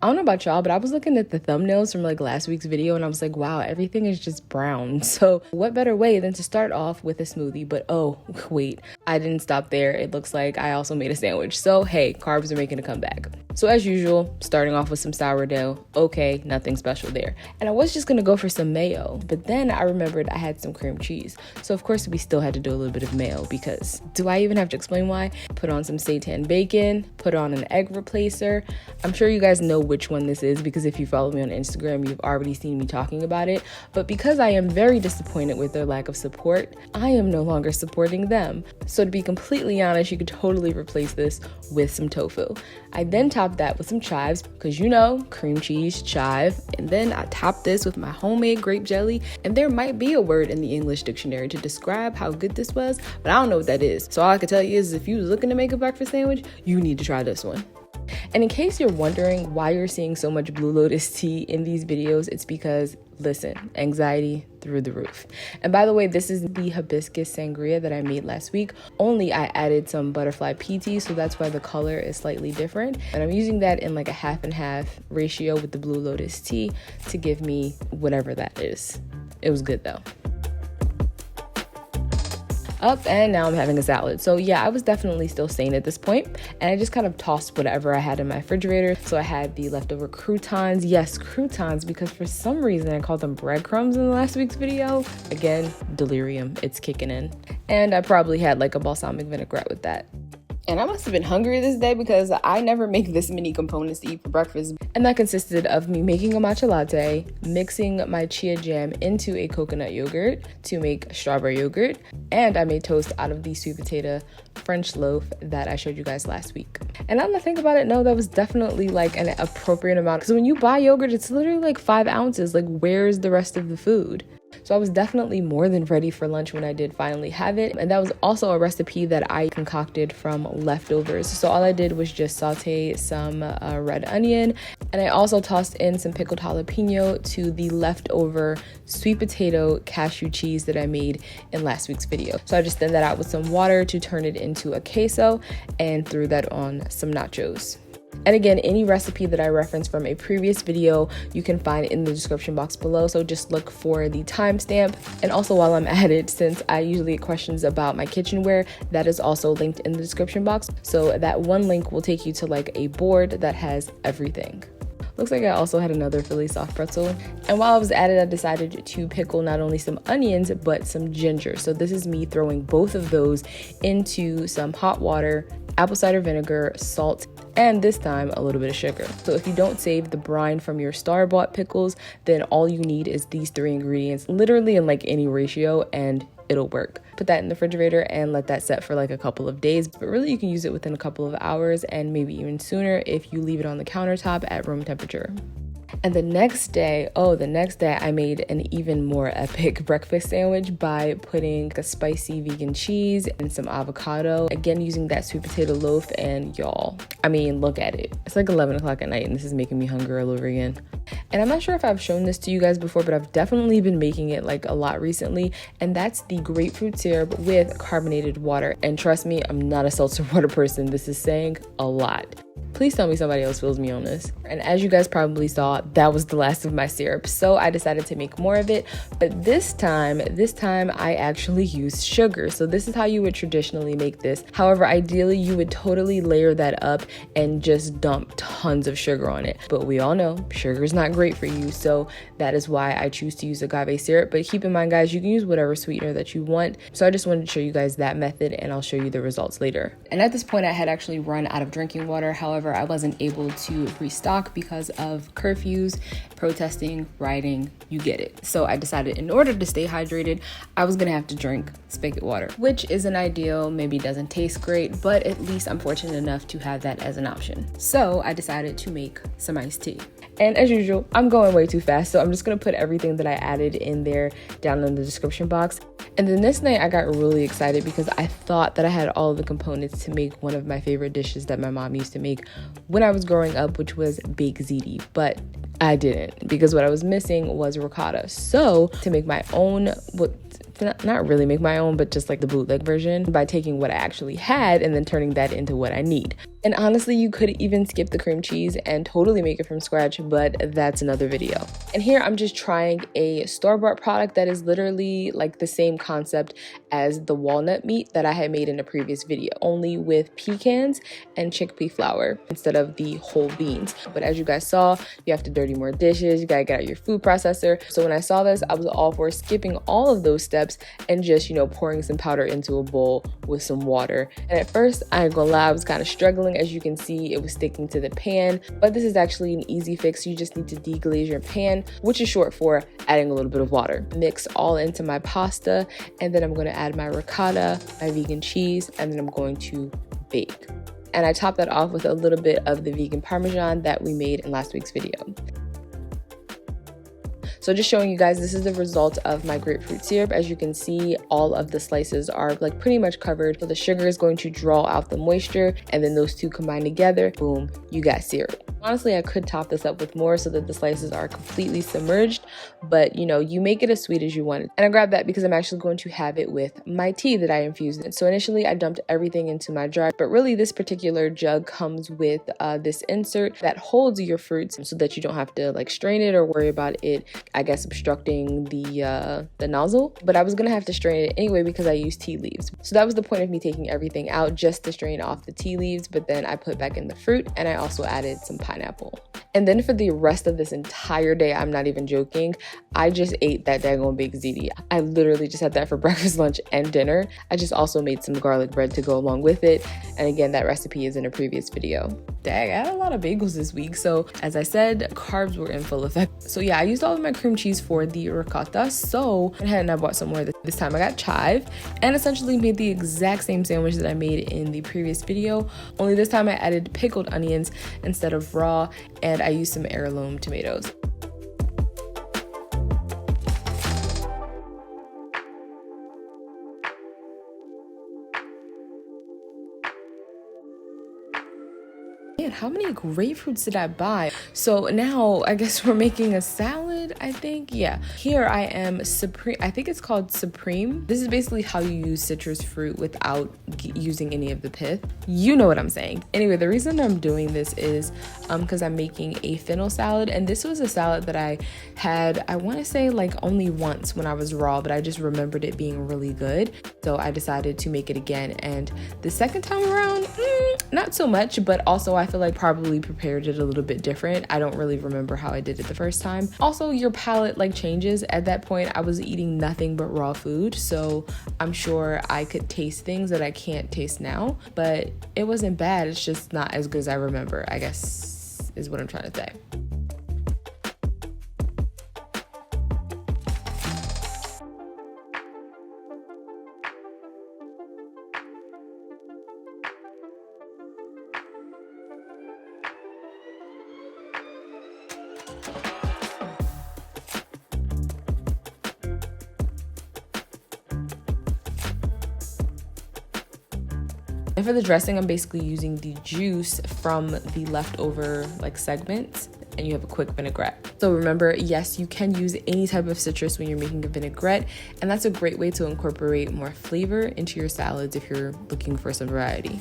I don't know about y'all, but I was looking at the thumbnails from like last week's video and I was like, wow, everything is just brown. So what better way than to start off with a smoothie? But oh, wait, I didn't stop there. It looks like I also made a sandwich. So hey, carbs are making a comeback. So as usual, starting off with some sourdough. Okay, nothing special there. And I was just gonna go for some mayo, but then I remembered I had some cream cheese. So of course we still had to do a little bit of mayo because do I even have to explain why? Put on some seitan bacon, put on an egg replacer. I'm sure you guys know which one this is because if you follow me on Instagram, you've already seen me talking about it. But because I am very disappointed with their lack of support, I am no longer supporting them. So to be completely honest, you could totally replace this with some tofu. I then topped that with some chives because you know, cream cheese, chive, and then I topped this with my homemade grape jelly. And there might be a word in the English dictionary to describe how good this was, but I don't know what that is. So all I can tell you is if you're looking to make a breakfast sandwich, you need to try this one. And in case you're wondering why you're seeing so much Blue Lotus tea in these videos, it's because, listen, anxiety through the roof. And by the way, this is the hibiscus sangria that I made last week, only I added some butterfly pea tea, so that's why the color is slightly different. And I'm using that in like a 50-50 ratio with the Blue Lotus tea to give me whatever that is. It was good though. Up and now I'm having a salad. So yeah, I was definitely still sane at this point, and I just kind of tossed whatever I had in my refrigerator. So I had the leftover croutons. Yes, croutons, because for some reason I called them breadcrumbs in the last week's video. Again, delirium, it's kicking in. And I probably had like a balsamic vinaigrette with that. And I must have been hungry this day because I never make this many components to eat for breakfast. And that consisted of me making a matcha latte, mixing my chia jam into a coconut yogurt to make strawberry yogurt, and I made toast out of the sweet potato French loaf that I showed you guys last week. And now that I think about it, no, that was definitely like an appropriate amount. Because when you buy yogurt, it's literally like 5 ounces. Like, where's the rest of the food? So I was definitely more than ready for lunch when I did finally have it. And that was also a recipe that I concocted from leftovers. So all I did was just saute some red onion. And I also tossed in some pickled jalapeno to the leftover sweet potato cashew cheese that I made in last week's video. So I just thinned that out with some water to turn it into a queso and threw that on some nachos. And again, any recipe that I referenced from a previous video, you can find in the description box below. So just look for the timestamp. And also while I'm at it, since I usually get questions about my kitchenware, that is also linked in the description box. So that one link will take you to like a board that has everything. Looks like I also had another Philly soft pretzel. And while I was at it, I decided to pickle not only some onions, but some ginger. So this is me throwing both of those into some hot water, apple cider vinegar, salt, and this time a little bit of sugar. So if you don't save the brine from your store-bought pickles, then all you need is these 3 ingredients, literally in like any ratio, and it'll work. Put that in the refrigerator and let that set for like a couple of days, but really you can use it within a couple of hours and maybe even sooner if you leave it on the countertop at room temperature. And the next day, I made an even more epic breakfast sandwich by putting a spicy vegan cheese and some avocado, again using that sweet potato loaf. And y'all, I mean, look at it. It's like 11 o'clock at night and this is making me hungry all over again. And I'm not sure if I've shown this to you guys before, but I've definitely been making it like a lot recently, and that's the grapefruit syrup with carbonated water. And trust me, I'm not a seltzer water person. This is saying a lot. Please tell me somebody else feels me on this. And as you guys probably saw, that was the last of my syrup. So I decided to make more of it. But this time I actually used sugar. So this is how you would traditionally make this. However, ideally you would totally layer that up and just dump tons of sugar on it. But we all know sugar is not great for you. So that is why I choose to use agave syrup. But keep in mind, guys, you can use whatever sweetener that you want. So I just wanted to show you guys that method and I'll show you the results later. And at this point I had actually run out of drinking water. However, I wasn't able to restock because of curfews, protesting, rioting, you get it. So I decided in order to stay hydrated, I was gonna have to drink spigot water, which isn't ideal, maybe doesn't taste great, but at least I'm fortunate enough to have that as an option. So I decided to make some iced tea. And as usual, I'm going way too fast, so I'm just gonna put everything that I added in there down in the description box. And then this night I got really excited because I thought that I had all of the components to make one of my favorite dishes that my mom used to make when I was growing up, which was baked ziti, but I didn't because what I was missing was ricotta. So to make my own, not really make my own, but just like the bootleg version by taking what I actually had and then turning that into what I need. And honestly, you could even skip the cream cheese and totally make it from scratch, but that's another video. And here I'm just trying a store-bought product that is literally like the same concept as the walnut meat that I had made in a previous video, only with pecans and chickpea flour instead of the whole beans. But as you guys saw, you have to dirty more dishes, you gotta get out your food processor. So when I saw this, I was all for skipping all of those steps and just, you know, pouring some powder into a bowl with some water. And at first, I ain't gonna lie, I was kind of struggling. As you can see, it was sticking to the pan, but this is actually an easy fix. You just need to deglaze your pan, which is short for adding a little bit of water. Mix all into my pasta, and then I'm going to add my ricotta, my vegan cheese, and then I'm going to bake. And I top that off with a little bit of the vegan parmesan that we made in last week's video. So just showing you guys, this is the result of my grapefruit syrup. As you can see, all of the slices are like pretty much covered. So the sugar is going to draw out the moisture, and then those two combine together, boom, you got syrup. Honestly, I could top this up with more so that the slices are completely submerged, but you know, you make it as sweet as you want it. And I grabbed that because I'm actually going to have it with my tea that I infused in. So initially I dumped everything into my jar, but really this particular jug comes with this insert that holds your fruits so that you don't have to like strain it or worry about it, I guess, obstructing the nozzle. But I was gonna have to strain it anyway because I used tea leaves. So that was the point of me taking everything out, just to strain off the tea leaves, but then I put back in the fruit and I also added some pineapple. And then for the rest of this entire day, I'm not even joking, I just ate that daggone baked ziti. I literally just had that for breakfast, lunch, and dinner. I just also made some garlic bread to go along with it. And again, that recipe is in a previous video. Dang, I had a lot of bagels this week. So as I said, carbs were in full effect. So yeah, I used all of my cream cheese for the ricotta. So I went ahead and I bought some more. This time I got chive and essentially made the exact same sandwich that I made in the previous video. Only this time I added pickled onions instead of raw, and I used some heirloom tomatoes. Man, how many grapefruits did I buy? So now I guess we're making a salad, I think. Yeah, here I am Supreme, I think it's called Supreme. This is basically how you use citrus fruit without using any of the pith. You know what I'm saying. Anyway, the reason I'm doing this is because I'm making a fennel salad, and this was a salad that I had, I want to say like only once when I was raw, but I just remembered it being really good. So I decided to make it again, and the second time around, not so much, but also I feel like probably prepared it a little bit different. I don't really remember how I did it the first time. Also, your palate like changes. At that point, I was eating nothing but raw food, so I'm sure I could taste things that I can't taste now, but it wasn't bad. It's just not as good as I remember, I guess is what I'm trying to say. And for the dressing, I'm basically using the juice from the leftover like segments, and you have a quick vinaigrette. So remember, yes, you can use any type of citrus when you're making a vinaigrette, and that's a great way to incorporate more flavor into your salads if you're looking for some variety.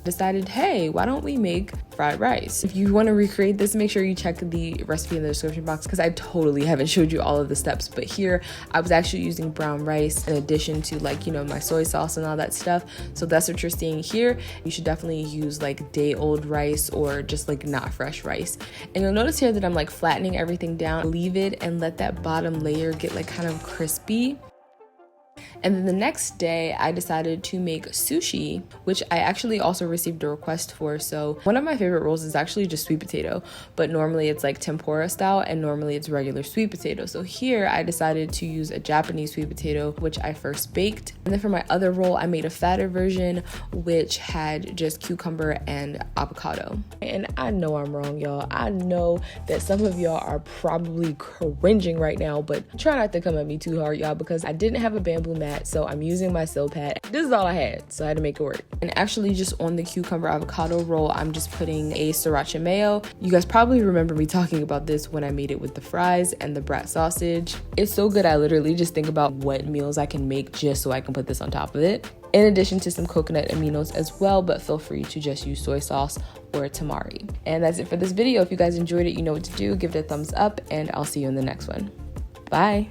Decided, hey, why don't we make fried rice? If you want to recreate this, make sure you check the recipe in the description box because I totally haven't showed you all of the steps. But here I was actually using brown rice in addition to like, you know, my soy sauce and all that stuff. So that's what you're seeing here. You should definitely use like day-old rice or just like not fresh rice. And you'll notice here that I'm like flattening everything down. Leave it and let that bottom layer get like kind of crispy. And then the next day I decided to make sushi, which I actually also received a request for. So one of my favorite rolls is actually just sweet potato, but normally it's like tempura style and normally it's regular sweet potato. So here I decided to use a Japanese sweet potato, which I first baked. And then for my other roll, I made a fatter version, which had just cucumber and avocado. And I know I'm wrong, y'all. I know that some of y'all are probably cringing right now, but try not to come at me too hard, y'all, because I didn't have a bamboo mat, so I'm using my Sil pad. This is all I had, so I had to make it work. And actually just on the cucumber avocado roll, I'm just putting a sriracha mayo. You guys probably remember me talking about this when I made it with the fries and the brat sausage. It's so good, I literally just think about what meals I can make just so I can put this on top of it. in addition to some coconut aminos as well, but feel free to just use soy sauce or tamari. And that's it for this video. If you guys enjoyed it, you know what to do. Give it a thumbs up, and I'll see you in the next one. Bye.